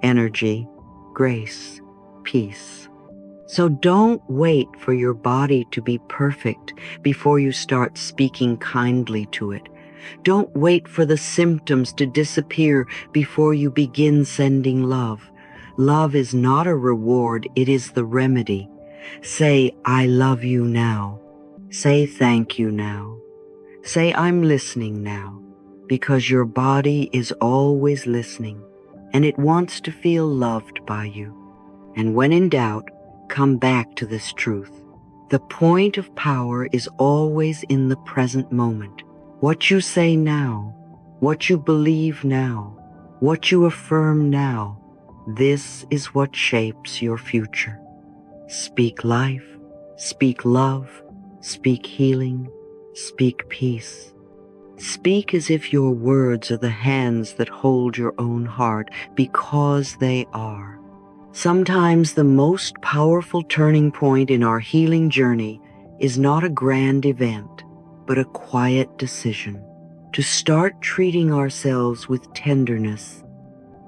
[SPEAKER 1] energy, grace, peace. So don't wait for your body to be perfect before you start speaking kindly to it. Don't wait for the symptoms to disappear before you begin sending love. Love is not a reward, it is the remedy. Say, I love you now. Say thank you now. Say, I'm listening now, because your body is always listening, and it wants to feel loved by you. And when in doubt, come back to this truth. The point of power is always in the present moment. What you say now, what you believe now, what you affirm now, this is what shapes your future. Speak life, speak love, speak healing, speak peace. Speak as if your words are the hands that hold your own heart, because they are. Sometimes the most powerful turning point in our healing journey is not a grand event, but a quiet decision to start treating ourselves with tenderness,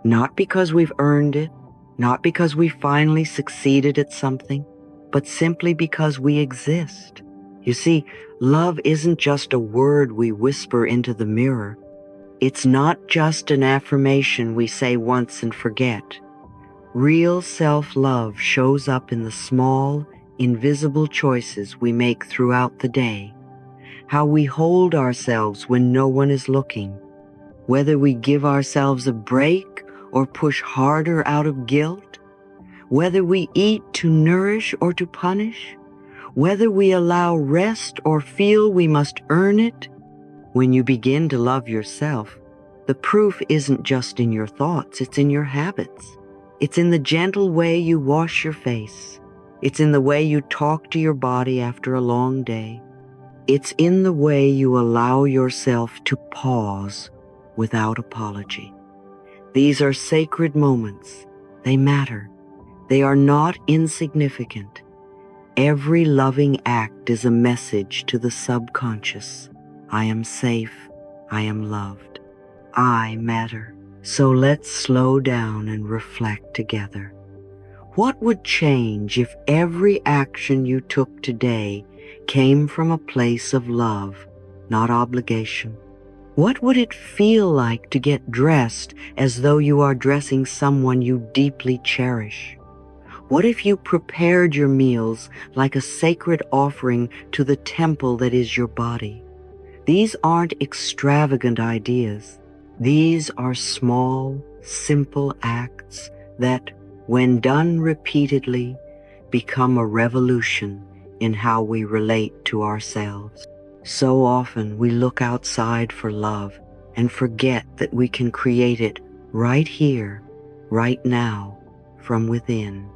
[SPEAKER 1] Not because we've earned it, not because we finally succeeded at something, but simply because we exist. You see, love isn't just a word we whisper into the mirror. It's not just an affirmation we say once and forget. Real self-love shows up in the small, invisible choices we make throughout the day. How we hold ourselves when no one is looking. Whether we give ourselves a break or push harder out of guilt. Whether we eat to nourish or to punish. Whether we allow rest or feel we must earn it. When you begin to love yourself, the proof isn't just in your thoughts, it's in your habits. It's in the gentle way you wash your face. It's in the way you talk to your body after a long day. It's in the way you allow yourself to pause without apology. These are sacred moments. They matter. They are not insignificant. Every loving act is a message to the subconscious. I am safe. I am loved. I matter. So let's slow down and reflect together. What would change if every action you took today came from a place of love, not obligation? What would it feel like to get dressed as though you are dressing someone you deeply cherish? What if you prepared your meals like a sacred offering to the temple that is your body? These aren't extravagant ideas. These are small, simple acts that, when done repeatedly, become a revolution in how we relate to ourselves. So often we look outside for love and forget that we can create it right here, right now, from within.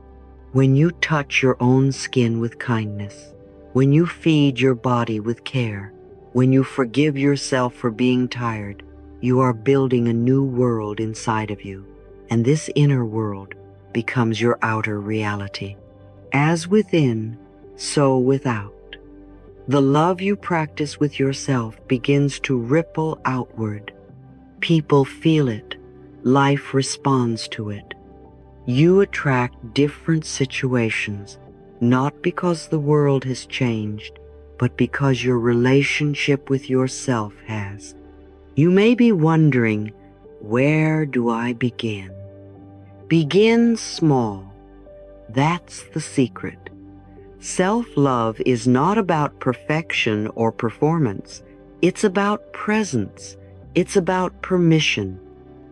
[SPEAKER 1] When you touch your own skin with kindness, when you feed your body with care, when you forgive yourself for being tired, you are building a new world inside of you, and this inner world becomes your outer reality. As within, so without. The love you practice with yourself begins to ripple outward. People feel it. Life responds to it. You attract different situations, not because the world has changed, but because your relationship with yourself has. You may be wondering, where do I begin? Begin small. That's the secret. Self-love is not about perfection or performance. It's about presence. It's about permission.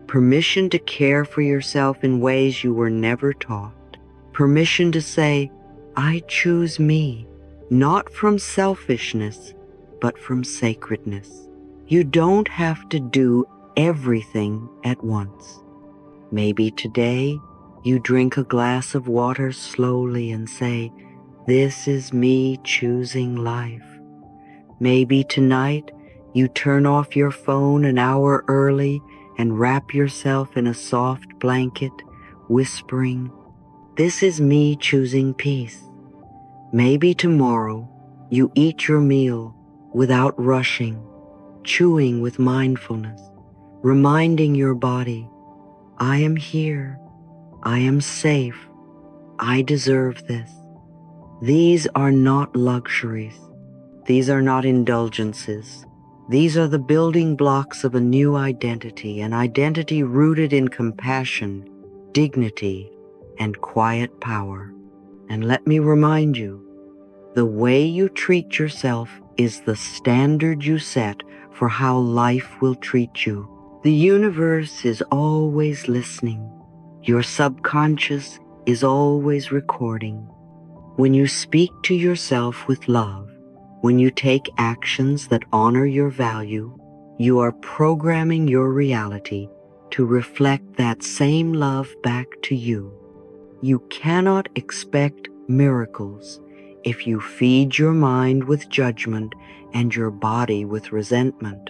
[SPEAKER 1] Permission to care for yourself in ways you were never taught. Permission to say, I choose me, not from selfishness, but from sacredness. You don't have to do everything at once. Maybe today you drink a glass of water slowly and say, this is me choosing life. Maybe tonight you turn off your phone an hour early and wrap yourself in a soft blanket, whispering, this is me choosing peace. Maybe tomorrow you eat your meal without rushing, chewing with mindfulness, reminding your body, I am here, I am safe, I deserve this. These are not luxuries. These are not indulgences. These are the building blocks of a new identity, an identity rooted in compassion, dignity, and quiet power. And let me remind you, the way you treat yourself is the standard you set for how life will treat you. The universe is always listening. Your subconscious is always recording. When you speak to yourself with love, when you take actions that honor your value, you are programming your reality to reflect that same love back to you. You cannot expect miracles if you feed your mind with judgment and your body with resentment.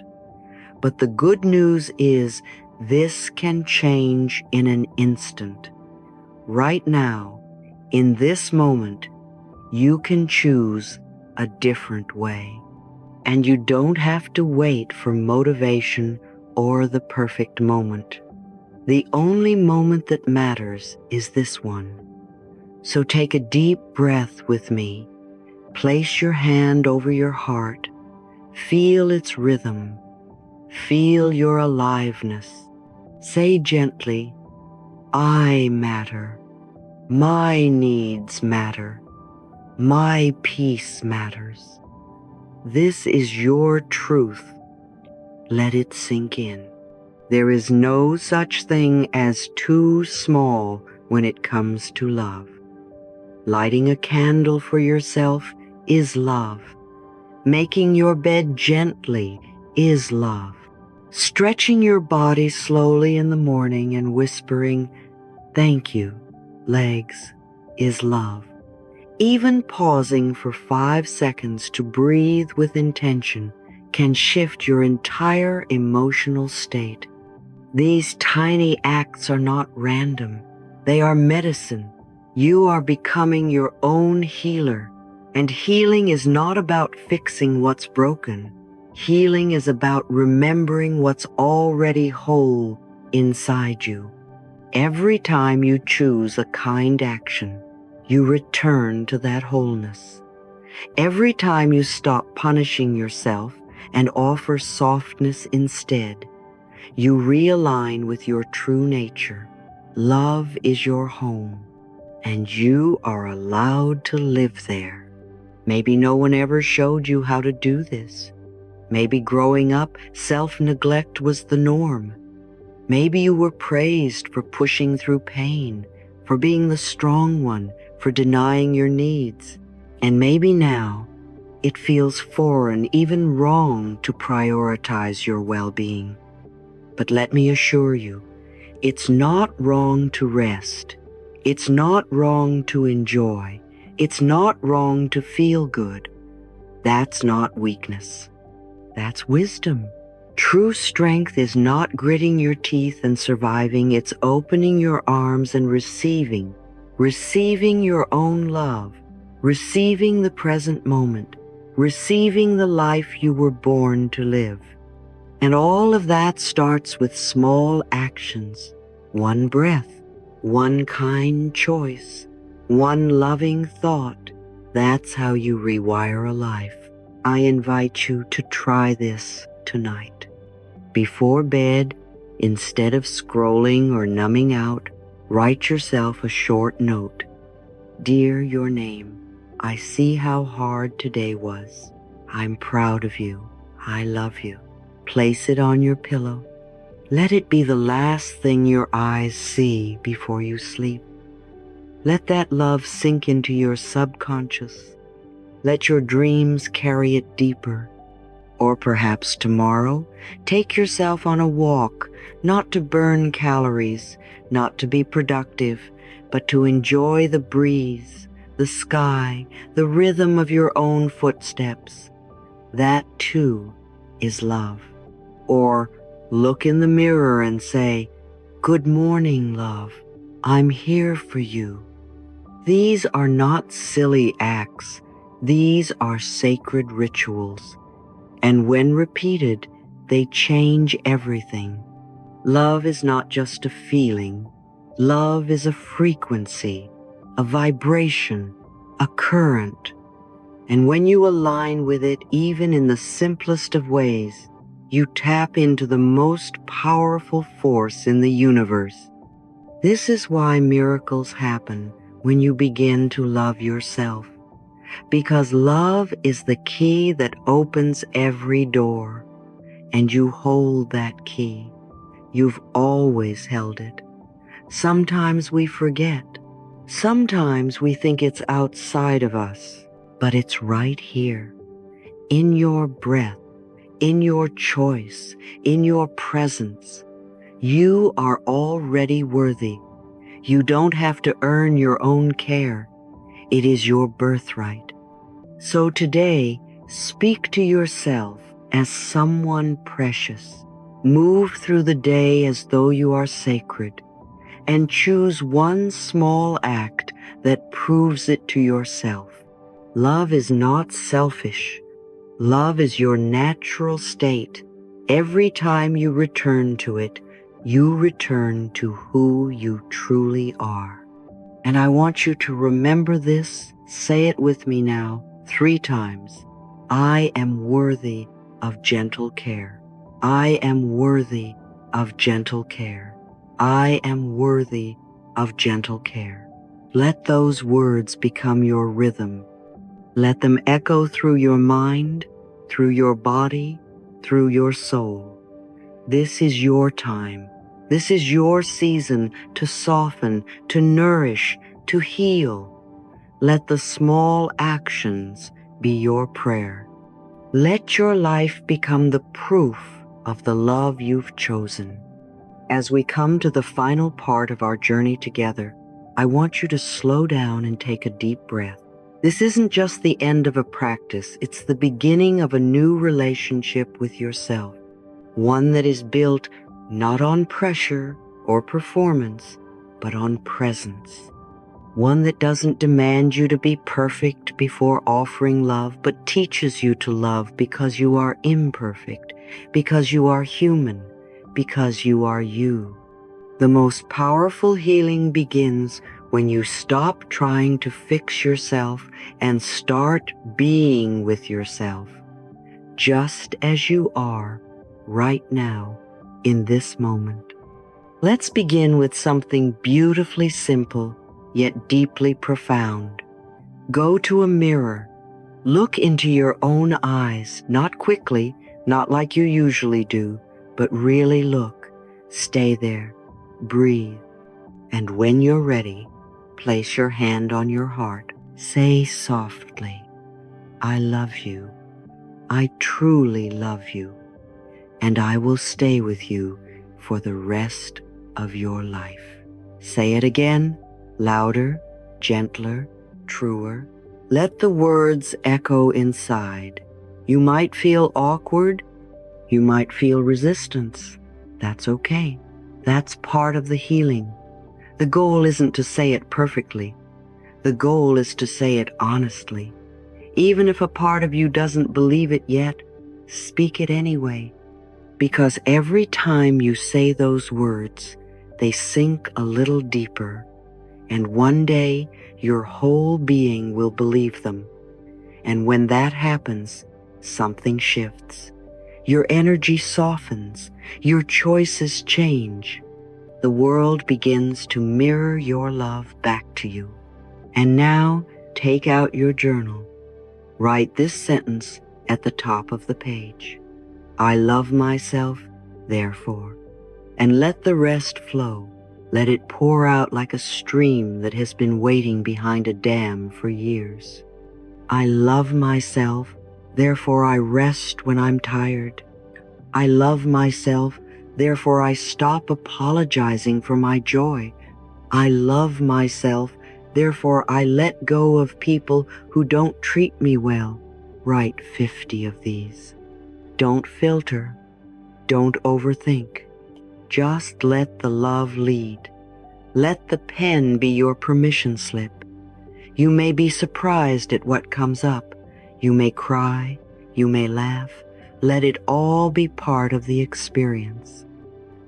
[SPEAKER 1] But the good news is this can change in an instant. Right now, in this moment, you can choose a different way. And you don't have to wait for motivation or the perfect moment. The only moment that matters is this one. So take a deep breath with me. Place your hand over your heart. Feel its rhythm. Feel your aliveness. Say gently, I matter. My needs matter. My peace matters. This is your truth. Let it sink in. There is no such thing as too small when it comes to love. Lighting a candle for yourself is love. Making your bed gently is love. Stretching your body slowly in the morning and whispering, thank you, legs, is love. Even pausing for 5 seconds to breathe with intention can shift your entire emotional state. These tiny acts are not random. They are medicine. You are becoming your own healer. And healing is not about fixing what's broken. Healing is about remembering what's already whole inside you. Every time you choose a kind action, you return to that wholeness. Every time you stop punishing yourself and offer softness instead, you realign with your true nature. Love is your home, and you are allowed to live there. Maybe no one ever showed you how to do this. Maybe growing up, self-neglect was the norm. Maybe you were praised for pushing through pain, for being the strong one, for denying your needs. And maybe now it feels foreign, even wrong, to prioritize your well-being. But let me assure you, it's not wrong to rest. It's not wrong to enjoy. It's not wrong to feel good. That's not weakness. That's wisdom. True strength is not gritting your teeth and surviving. It's opening your arms and receiving your own love, receiving the present moment, receiving the life you were born to live. And all of that starts with small actions, one breath, one kind choice, one loving thought. That's how you rewire a life. I invite you to try this tonight. Before bed, instead of scrolling or numbing out, write yourself a short note. Dear your name, I see how hard today was. I'm proud of you. I love you. Place it on your pillow. Let it be the last thing your eyes see before you sleep. Let that love sink into your subconscious. Let your dreams carry it deeper. Or perhaps tomorrow, take yourself on a walk, not to burn calories, not to be productive, but to enjoy the breeze, the sky, the rhythm of your own footsteps. That too is love. Or look in the mirror and say, good morning, love. I'm here for you. These are not silly acts. These are sacred rituals. And when repeated, they change everything. Love is not just a feeling. Love is a frequency, a vibration, a current. And when you align with it, even in the simplest of ways, you tap into the most powerful force in the universe. This is why miracles happen when you begin to love yourself. Because love is the key that opens every door, and you hold that key. You've always held it. Sometimes we forget. Sometimes we think it's outside of us, but it's right here, in your breath, in your choice, in your presence. You are already worthy. You don't have to earn your own care. It is your birthright. So today, speak to yourself as someone precious. Move through the day as though you are sacred, and choose one small act that proves it to yourself. Love is not selfish. Love is your natural state. Every time you return to it, you return to who you truly are. And I want you to remember this. Say it with me now 3 times. I am worthy of gentle care. I am worthy of gentle care. I am worthy of gentle care. Let those words become your rhythm. Let them echo through your mind, through your body, through your soul. This is your time. This is your season to soften, to nourish, to heal. Let the small actions be your prayer. Let your life become the proof of the love you've chosen. As we come to the final part of our journey together, I want you to slow down and take a deep breath. This isn't just the end of a practice, it's the beginning of a new relationship with yourself. One that is built not on pressure or performance, but on presence. One that doesn't demand you to be perfect before offering love, but teaches you to love because you are imperfect, because you are human, because you are you. The most powerful healing begins when you stop trying to fix yourself and start being with yourself, just as you are right now in this moment. Let's begin with something beautifully simple yet deeply profound. Go to a mirror. Look into your own eyes, not quickly, not like you usually do, but really look. Stay there. Breathe. And when you're ready, place your hand on your heart. Say softly, I love you. I truly love you. And I will stay with you for the rest of your life. Say it again, louder, gentler, truer. Let the words echo inside. You might feel awkward. You might feel resistance. That's okay. That's part of the healing. The goal isn't to say it perfectly. The goal is to say it honestly. Even if a part of you doesn't believe it yet, speak it anyway. Because every time you say those words, they sink a little deeper, and one day your whole being will believe them. And when that happens, something shifts. Your energy softens, your choices change. The world begins to mirror your love back to you. And now, take out your journal. Write this sentence at the top of the page. I love myself, therefore. And let the rest flow. Let it pour out like a stream that has been waiting behind a dam for years. I love myself, therefore I rest when I'm tired. I love myself, therefore I stop apologizing for my joy. I love myself, therefore I let go of people who don't treat me well. Write 50 of these. Don't filter. Don't overthink. Just let the love lead. Let the pen be your permission slip. You may be surprised at what comes up. You may cry. You may laugh. Let it all be part of the experience.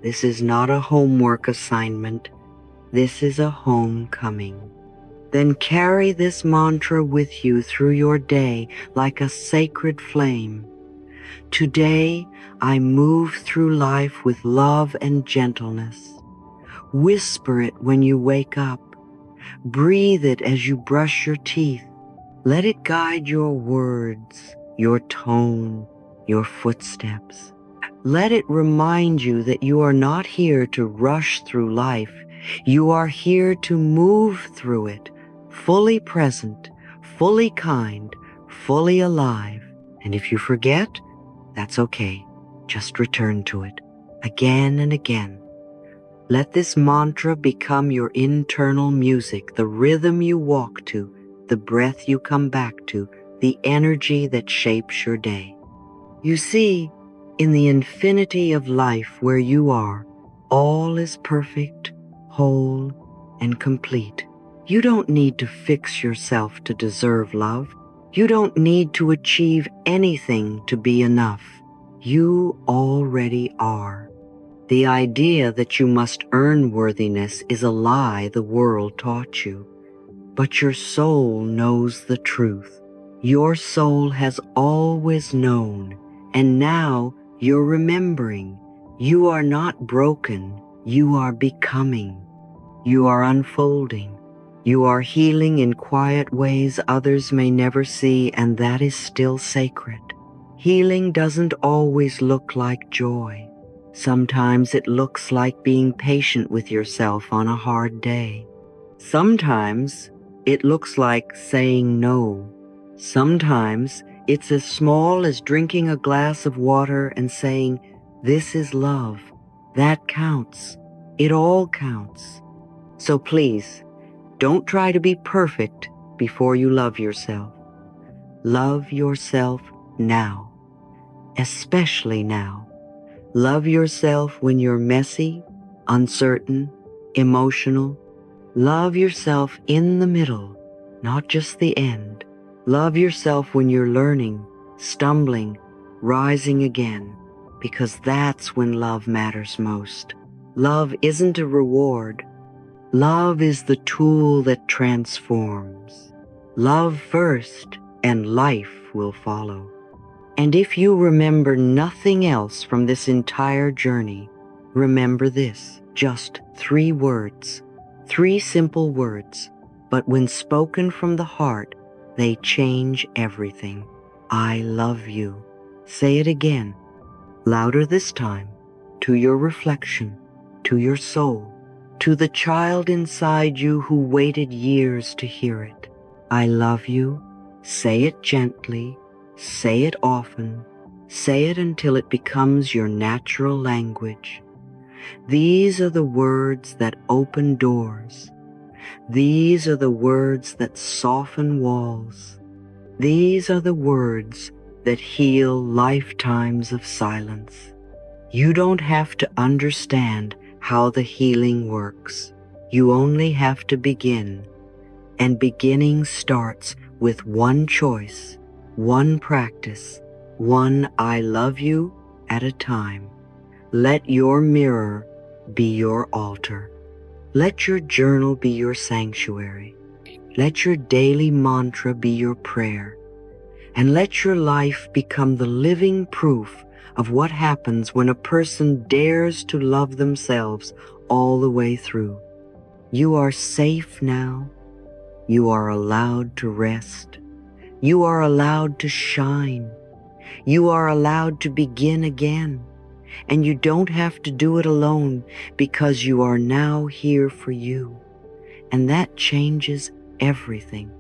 [SPEAKER 1] This is not a homework assignment. This is a homecoming. Then carry this mantra with you through your day like a sacred flame. Today, I move through life with love and gentleness. Whisper it when you wake up. Breathe it as you brush your teeth. Let it guide your words, your tone, your footsteps. Let it remind you that you are not here to rush through life. You are here to move through it, fully present, fully kind, fully alive. And if you forget, that's okay. Just return to it again and again. Let this mantra become your internal music, the rhythm you walk to, the breath you come back to, the energy that shapes your day. You see, in the infinity of life where you are, all is perfect, whole, and complete. You don't need to fix yourself to deserve love. You don't need to achieve anything to be enough. You already are. The idea that you must earn worthiness is a lie the world taught you. But your soul knows the truth. Your soul has always known, and now you're remembering. You are not broken. You are becoming. You are unfolding. You are healing in quiet ways others may never see, and that is still sacred. Healing doesn't always look like joy. Sometimes it looks like being patient with yourself on a hard day. Sometimes it looks like saying no. Sometimes it's as small as drinking a glass of water and saying, "This is love." That counts. It all counts. So please, don't try to be perfect before you love yourself. Love yourself now, especially now. Love yourself when you're messy, uncertain, emotional. Love yourself in the middle, not just the end. Love yourself when you're learning, stumbling, rising again, because that's when love matters most. Love isn't a reward. Love is the tool that transforms. Love first, and life will follow. And if you remember nothing else from this entire journey, remember this, just 3 words, 3 simple words, but when spoken from the heart, they change everything. I love you. Say it again, louder this time, to your reflection, to your soul, to the child inside you who waited years to hear it. I love you. Say it gently. Say it often. Say it until it becomes your natural language. These are the words that open doors. These are the words that soften walls. These are the words that heal lifetimes of silence. You don't have to understand how the healing works. You only have to begin. And beginning starts with one choice, one practice, one I love you at a time. Let your mirror be your altar. Let your journal be your sanctuary. Let your daily mantra be your prayer. And let your life become the living proof of what happens when a person dares to love themselves all the way through. You are safe now. You are allowed to rest. You are allowed to shine. You are allowed to begin again. And you don't have to do it alone because you are now here for you. And that changes everything.